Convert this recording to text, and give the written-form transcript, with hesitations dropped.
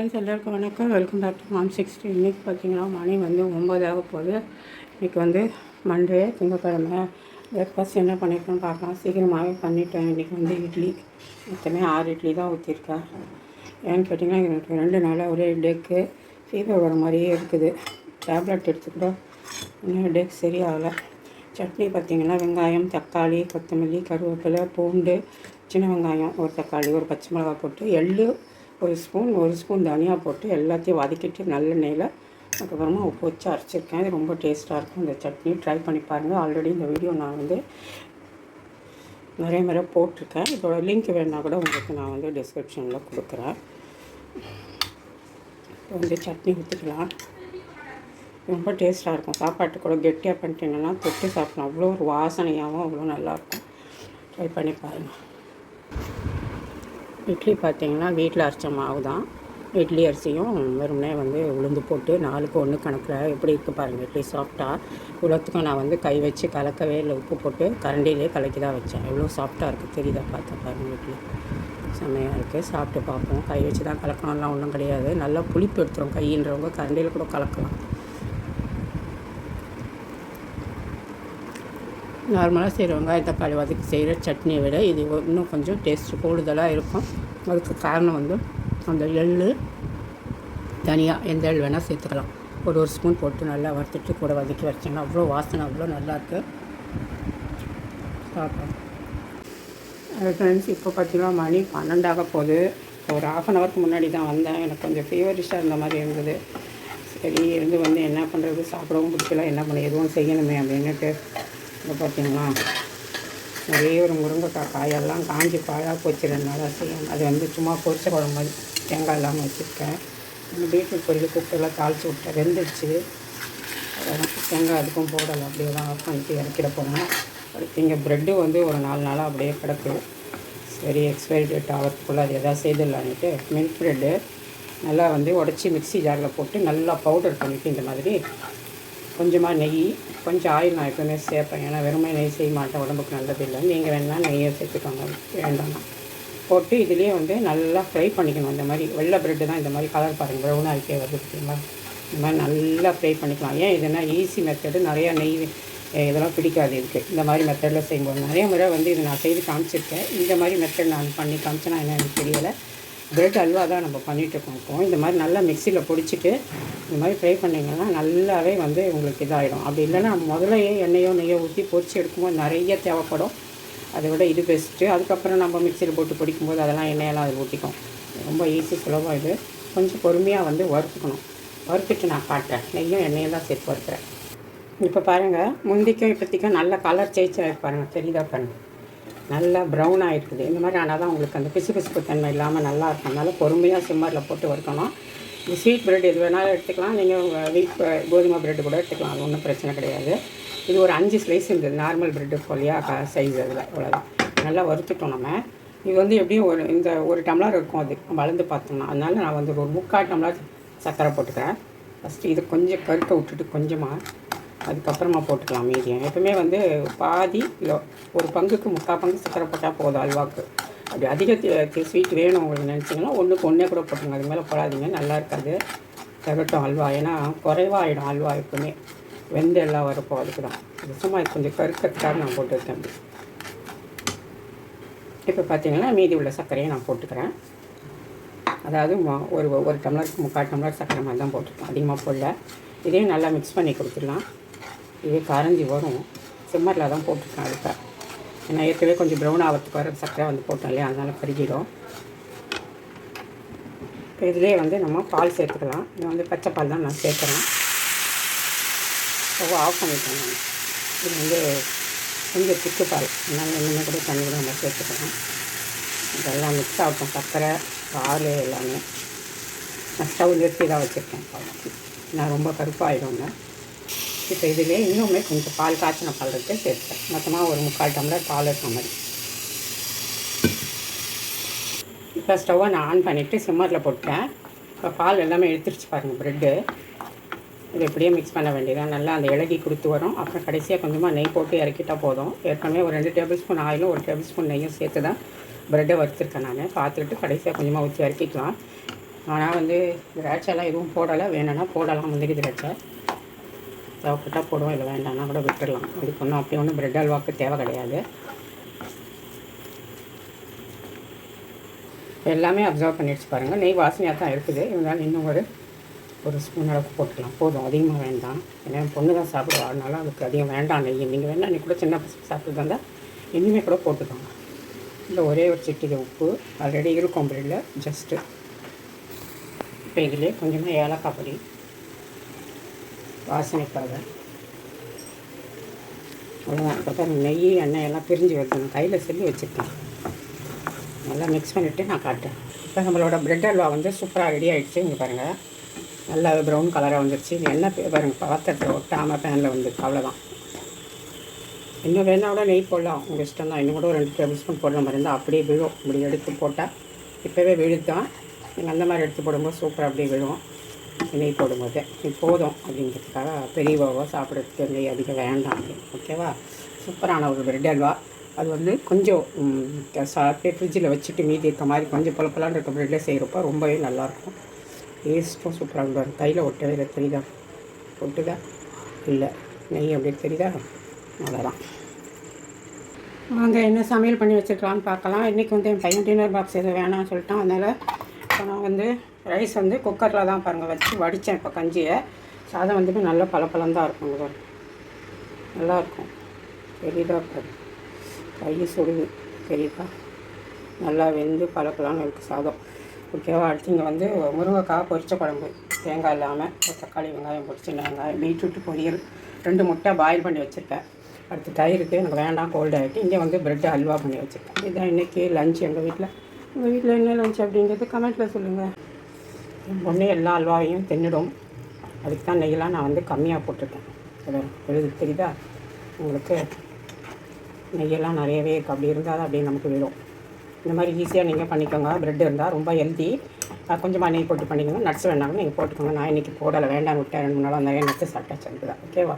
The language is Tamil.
ஃப்ரெண்ட்ஸ் எல்லாருக்கும் வணக்கம். Welcome back to mom 60. இன்றைக்கி பார்த்திங்கன்னா மணி வந்து 9 ஆக போகுது. இன்றைக்கி வந்து மண்டே திங்கக்கிழமை. பிரேக்ஃபாஸ்ட் என்ன பண்ணியிருக்கேன்னு பார்க்கலாம். சீக்கிரமாகவே பண்ணிட்டேன். இன்றைக்கி வந்து இட்லி மொத்தமே 6 இட்லி தான் ஊற்றிருக்கேன். ஏன்னு கேட்டிங்கன்னா எனக்கு 2 நாளாக ஒரே ஹெட்டேக்கு ஃபீவர் வர மாதிரியே இருக்குது. டேப்லெட் எடுத்துக்கூட இன்னும் ஹெட்டேக் சரியாகலை. சட்னி பார்த்திங்கன்னா வெங்காயம், தக்காளி, கொத்தமல்லி, கருவேப்பிலை, பூண்டு, சின்ன வெங்காயம், ஒரு தக்காளி, ஒரு பச்சை மிளகாய் போட்டு எள்ளு ஒரு ஸ்பூன் தனியாக போட்டு எல்லாத்தையும் வதக்கிட்டு நல்லெண்ணெயில் அதுக்கப்புறமா உப்பு வச்சு அரைச்சிருக்கேன். இது ரொம்ப டேஸ்ட்டாக இருக்கும். இந்த சட்னி ட்ரை பண்ணி பாருங்கள். ஆல்ரெடி இந்த வீடியோ நான் வந்து நிறைய போட்டிருக்கேன். இதோட லிங்க் வேணுன்னா கூட உங்களுக்கு நான் வந்து டிஸ்கிரிப்ஷனில் கொடுக்குறேன். இப்போ வந்து சட்னி ஊற்றிக்கலாம். ரொம்ப டேஸ்ட்டாக இருக்கும். சாப்பாட்டு கூட கெட்டியாக பண்ணிட்டீங்கன்னா தொட்டு சாப்பிடலாம். அவ்வளோ ஒரு வாசனையாகவும் அவ்வளோ நல்லாயிருக்கும். ட்ரை பண்ணி பாருங்கள். இட்லி பார்த்திங்கன்னா வீட்டில் அரைச்ச மாவு தான். இட்லி அரிசியும் வெறுமனே வந்து உளுந்து போட்டு 4க்கு 1 கணக்கில் எப்படி இருக்குது பாருங்கள். இட்லி சாஃப்டாக இவ்வளோத்துக்கும் நான் வந்து கை வச்சு கலக்கவே இல்லை. உப்பு போட்டு கரண்டிலே கலக்கி தான் வச்சேன். எவ்வளோ சாஃப்டாக இருக்குது தெரியுதா? பார்த்தா பாருங்கள். இட்லி செம்மையாக இருக்குது. சாப்பிட்டு பார்ப்போம். கை வச்சு தான் கலக்கணும்லாம் ஒன்றும் கிடையாது. நல்லா புளிப்பு எடுத்துரும். கைன்றவங்க கரண்டியில் கூட கலக்கலாம். நார்மலாக செய்கிற வெங்காய தக்காளி வதக்கி செய்கிற சட்னியை விட இது இன்னும் கொஞ்சம் டேஸ்ட்டு கூடுதலாக இருக்கும். அதுக்கு காரணம் வந்து அந்த எள் தனியாக எந்த எள் வேணால் சேர்த்துக்கலாம். ஒரு ஸ்பூன் போட்டு நல்லா வறுத்துட்டு கூட வதக்கி வச்சிங்கன்னா அவ்வளோ வாசனை அவ்வளோ நல்லாயிருக்கு. பார்க்கலாம். ஃப்ரெண்ட்ஸ், இப்போ பார்த்திங்கன்னா மணி 12 போகுது. ஒரு 1/2 ஹவருக்கு முன்னாடி தான் வந்தேன். எனக்கு கொஞ்சம் ஃபீவரிஷாக இருந்த மாதிரி இருந்தது. சரி இருந்து வந்து என்ன பண்ணுறது, சாப்பிடவும் பிடிக்கல, என்ன பண்ண எதுவும் செய்யணுமே அப்படின்னுட்டு இப்போ பார்த்திங்களா ஒரே ஒரு முருங்கைக்காய் காயெல்லாம் காஞ்சி பாழாக போச்சு. 2 நாளாக செய்யணும். அது வந்து சும்மா பொரிச்ச குழம்பு மாதிரி தேங்காய் இல்லாமல் வச்சுருக்கேன். பீட்ரூட் பொரியல் கூப்பிட்டுலாம் தாளித்து விட்டேன். வெந்துடுச்சு. தேங்காய் அதுக்கும் போடலை. அப்படியே தான் ஆஃப் பண்ணிட்டு இறக்கிட போனேன். அடுத்து இங்கே ப்ரெட்டு வந்து ஒரு 4 நாளாக அப்படியே கிடக்கு. சரி எக்ஸ்பைரி டேட் ஆகிறதுக்குள்ளே அது எதாவது செய்திடலான்ட்டு மில்க் ப்ரெட்டு நல்லா வந்து உடச்சி மிக்ஸி ஜாரில் போட்டு நல்லா பவுடர் பண்ணிவிட்டு இந்த மாதிரி கொஞ்சமாக நெய், கொஞ்சம் ஆயில் நான் எப்பவுமே சேர்ப்பேன். ஏன்னா வெறுமை நெய் செய்ய மாட்டேன், உடம்புக்கு நல்லது இல்லை. நீங்கள் வேணால் நெய்யை சேர்த்துக்கோங்க, வேண்டாம். போட்டு இதுலேயே வந்து நல்லா ஃப்ரை பண்ணிக்கணும். இந்த மாதிரி வெள்ளை ப்ரெட்டு தான் இந்த மாதிரி கலர் பாருங்கள், ப்ரௌன் ஆகிட்டே வருது பார்த்தீங்களா? இந்த மாதிரி நல்லா ஃப்ரை பண்ணிக்கலாம். ஏன் இதுனா ஈஸி மெத்தடு. நிறையா நெய் இதெல்லாம் பிடிக்காது இதுக்கு. இந்த மாதிரி மெத்தடில் செய்யும்போது நிறைய முறை வந்து இது நான் செய்து காமிச்சிருக்கேன். இந்த மாதிரி மெத்தட் நான் பண்ணி காமிச்சேன்னா என்ன எனக்கு தெரியலை. ப்ரெட் அல்வா தான் நம்ம பண்ணிகிட்ருக்கோம். இப்போ இந்த மாதிரி நல்லா மிக்சியில் பொடிச்சிட்டு இந்த மாதிரி ஃப்ரை பண்ணிங்கன்னா நல்லாவே வந்து உங்களுக்கு இதாகிடும். அப்படி இல்லைன்னா முதலையே எண்ணெயோ நெய்யோ ஊற்றி பொரிச்சு எடுக்கும்போது நிறைய தேவைப்படும். அதை விட இது பெஸ்ட்டு. அதுக்கப்புறம் நம்ம மிக்சியில் போட்டு பொடிக்கும்போது அதெல்லாம் எண்ணெயெல்லாம் அது ஊற்றிக்கும். ரொம்ப ஈஸி, சுலபம். இது கொஞ்சம் பொறுமையாக வந்து வறுத்துக்கணும். வறுத்துட்டு நான் காட்டுறேன். நெய்யும் எண்ணெயும் தான் சேர்த்து வறுக்கிறேன். இப்போ பாருங்கள், முந்திக்கும் இப்போத்திக்கும் நல்ல கலர் சேஞ்ச் பாருங்கள். தெரியுதா பாருங்கள், நல்லா ப்ரௌன் ஆகிருக்குது. இந்த மாதிரி ஆனால் தான் உங்களுக்கு அந்த பிசுபிசுப்பு தன்மை இல்லாமல் நல்லா இருக்கும். அதனால் பொறுமையாக சிம்மரில் போட்டு வறுக்கணும். இந்த ஸ்வீட் ப்ரெட் எது வேணாலும் எடுத்துக்கலாம். நீங்கள் வீட் கோதுமை ப்ரெட்டு கூட எடுத்துக்கலாம். அது ஒன்றும் பிரச்சனை கிடையாது. இது ஒரு 5 ஸ்லைஸ் இருந்தது. நார்மல் ப்ரெட்டு போலியா சைஸ் அதில் அவ்வளோதான். நல்லா வறுத்துட்டோம் நம்ம. இது வந்து எப்படியும் ஒரு டம்ளர் இருக்கும். அது வளர்ந்து பார்த்தோம்னா, அதனால நான் வந்து ஒரு 3/4 டம்ளர் சர்க்கரை போட்டுக்கிறேன். ஃபஸ்ட்டு இது கொஞ்சம் கருக்க விட்டுட்டு கொஞ்சமாக அதுக்கப்புறமா போட்டுக்கலாம் மீதியம். எப்பவுமே வந்து பாதி இல்லை ஒரு பங்குக்கு 3/4 பங்கு சக்கரை போட்டால் போதும் அல்வாவுக்கு. அப்படி அதிக ஸ்வீட் வேணும் உங்களுக்கு நினச்சிங்கன்னா 1க்கு 1 கூட போட்டுங்க. அது மேலே போடாதீங்க, நல்லா இருக்காது. தகட்டும் அல்வா. ஏன்னா குறைவாகிடும் அல்வா. எப்பவுமே வெந்து எல்லாம் வரப்போ அதுக்கு தான். இது சும்மா கொஞ்சம் கருக்கத்தான் நான் போட்டுருக்கேன். இப்போ பார்த்தீங்கன்னா மீதி உள்ள சர்க்கரையை நான் போட்டுக்கிறேன். அதாவது ஒரு டம்ளருக்கு 3/4 டம்ளர் சர்க்கரை மாதிரி தான் போட்டிருக்கேன், அதிகமாக போடல. இதையும் நல்லா மிக்ஸ் பண்ணி கொடுத்துடலாம். இதே கரைஞ்சி வரும். சிம்மரில் தான் போட்டிருக்கேன் அடுப்பை. ஏன்னா ஏற்கனவே கொஞ்சம் ப்ரௌன் ஆகிறதுக்கு வர சக்கரை வந்து போட்டோம் இல்லையா, அதனால் கருகிடும். இப்போ இதிலே வந்து நம்ம பால் சேர்த்துக்கலாம். இது வந்து பச்சை பால் தான் நான் சேர்க்குறேன். ஸ்டவ் ஆஃப் பண்ணிட்டேன் நான். இது வந்து கொஞ்சம் திக்கு பால், அதனால் இன்னுமே கூட தண்ணி கூட நம்ம சேர்த்துக்கலாம். இதெல்லாம் மிக்ஸ் ஆகட்டும். சர்க்கரை, பால் எல்லாமே. நான் ஸ்டவ் நிறுத்தி தான் வச்சுருக்கேன். நான் ரொம்ப கருப்பாகிடுங்க. இப்போ இதிலே இன்னுமே கொஞ்சம் பால், காய்ச்சின பால் எடுத்து சேர்த்தேன். மொத்தமாக ஒரு 3/4 டம்ளர் பால் இருக்கிற மாதிரி. இப்போ ஸ்டவ்வை நான் ஆன் பண்ணிவிட்டு சிம்மரில் போட்டேன். இப்போ பால் எல்லாமே எடுத்துருச்சு பாருங்கள் ப்ரெட்டு. இது எப்படியே மிக்ஸ் பண்ண வேண்டியதான். நல்லா அந்த இலகி கொடுத்து வரும். அப்புறம் கடைசியாக கொஞ்சமாக நெய் போட்டு இறக்கிட்டால் போதும். ஏற்கனவே ஒரு 2 டேபிள் ஸ்பூன் ஆயிலும் 1 டேபிள் ஸ்பூன் நெய்யும் சேர்த்து தான் ப்ரெட்டை வறுத்துருக்கேன் நான். பார்த்துட்டு கடைசியாக கொஞ்சமாக ஊற்றி இறக்கிக்கலாம். ஆனால் வந்து திராட்சைலாம் எதுவும் போடலை, வேணும்னா போடலாம் முந்திரி திராட்சை. தேவைப்பட்டால் போடுவோம், இல்லை வேண்டாம்னா கூட விட்டுடலாம். இதுக்கு ஒன்றும் அப்படி ஒன்றும் பிரெட் அல்வாவுக்கு தேவை கிடையாது. எல்லாமே அப்சர்வ் பண்ணிடுச்சு பாருங்கள். நெய் வாசனையாக தான் இருக்குது, இருந்தாலும் இன்னும் ஒரு ஸ்பூன் அளவுக்கு போட்டுக்கலாம், போதும், அதிகமாக வேண்டாம். ஏன்னா பொண்ணு தான் சாப்பிடுவா, அதனால அதுக்கு அதிகம் வேண்டாம் நெய். நீங்கள் வேணால் அன்றைக்கி கூட சின்ன பசங்க சாப்பிட்டு இருந்தால் இனிமே கூட போட்டுக்கோங்க. இல்லை ஒரே ஒரு சிட்டிகை உப்பு ஆல்ரெடி இருக்கும் பிரெட்டில், ஜஸ்ட்டு. இப்போ இதிலே கொஞ்சமாக ஏலக்காய் பொடி வாசனைக்காக, அவ்வளோதான். இப்போ நெய் எண்ணெய் எல்லாம் பிரிஞ்சு வருது, நான் கையில் சொல்லி வச்சுருக்கேன். நல்லா மிக்ஸ் பண்ணிவிட்டு நான் காட்டுறேன். இப்போ நம்மளோட பிரெட் அல்வா வந்து சூப்பராக ரெடி ஆகிடுச்சு. இங்கே பாருங்கள், நல்லா ப்ரௌன் கலராக வந்துடுச்சு. எண்ணெய் பாருங்கள் பாத்திரத்தில் ஒட்டாமல் பேனில் வந்துருக்கு, அவ்வளோதான். இன்னும் வேணால் கூட நெய் போடலாம், உங்கள் இஷ்டம் தான். இன்னும் கூட ஒரு 2 டேபிள் ஸ்பூன் போடுற மாதிரி இருந்தால் அப்படியே விழும். இப்படி எடுத்து போட்டால் இப்போவே விழுத்தான். நீங்கள் அந்த மாதிரி எடுத்து போடும்போது சூப்பராக அப்படியே விழுவும். நெய் போடும்போது போதும் அப்படிங்கிறதுக்காக பெரியவாவோ சாப்பிட்றதுக்கு நெய் அதிகம் வேண்டாம் அப்படின்னு. ஓகேவா? சூப்பரான ஒரு பிரெட் அல்வா. அது வந்து கொஞ்சம் அப்படியே ஃப்ரிட்ஜில் வச்சுட்டு மீதி இருக்க மாதிரி கொஞ்சம் பொலப்பலான்னு இருக்க பிரெட்டில் செய்கிறப்போ ரொம்பவே நல்லாயிருக்கும். டேஸ்ட்டும் சூப்பராக இருக்கும். கையில் ஒட்டவே இல்லை, தெரியுதா? ஒட்டுதா? இல்லை, நெய் அப்படியே தெரியுதா? அவ்வளோதான். வாங்க என்ன சமையல் பண்ணி வச்சுருக்கலான்னு பார்க்கலாம். இன்றைக்கி வந்து என் பையன் டின்னர் பாக்ஸ் எதுவும் வேணாம்னு சொல்லிட்டான். அதனால் இப்போ நான் வந்து ரைஸ் வந்து குக்கரில் தான் பாருங்கள் வச்சு வடித்தேன். இப்போ கஞ்சியை சாதம் வந்துட்டு நல்லா பழப்பழம் தான் இருக்கும். பாருங்கள், நல்லாயிருக்கும். தெரியுதா? கை சுடுது, தெரியுதா? நல்லா வெந்து பழப்பழம்னு இருக்குது சாதம். ஓகேவா? அடுத்து இங்கே வந்து முருங்கைக்காய் பொரிச்ச குழம்பு, தேங்காய் இல்லாமல் தக்காளி வெங்காயம் பொரிச்ச வெங்காயம், பீட்ரூட்டு பொரியல், 2 முட்டை பாயில் பண்ணி வச்சுருக்கேன். அடுத்து தயிருக்கு எனக்கு வேண்டாம், கோல்டு ஆகிட்டு. இங்கே வந்து பிரெட் அல்வா பண்ணி வச்சுருக்கேன். இதுதான் இன்றைக்கி லஞ்ச் எங்கள் வீட்டில். உங்கள் வீட்டில் என்ன லஞ்ச் அப்படிங்கிறது கமெண்ட்டில் சொல்லுங்கள். என் பொண்ணு எல்லா அல்வாவையும் தின்னுடும். அதுக்கு தான் நெய்யெல்லாம் நான் வந்து கம்மியாக போட்டிருக்கேன். எழுது தெரியுதா உங்களுக்கு? நெய்யெல்லாம் நிறையவே இருக்குது. அப்படி இருந்தால் தான் அப்படியே நமக்கு விடும். இந்த மாதிரி ஈஸியாக நீங்கள் பண்ணிக்கோங்க. ப்ரெட் இருந்தால் ரொம்ப ஹெல்த்தி. கொஞ்சமாக நெய் போட்டு பண்ணிக்கோங்க. நட்ஸ் வேணாலும் நீங்கள் போட்டுக்கோங்க. நான் இன்றைக்கி போடலை, வேண்டாம் விட்டேன். 2 3 நாளாக நிறைய நட்ஸ் சாப்பிட்டாச்சு. அதுக்கு தான். ஓகேவா?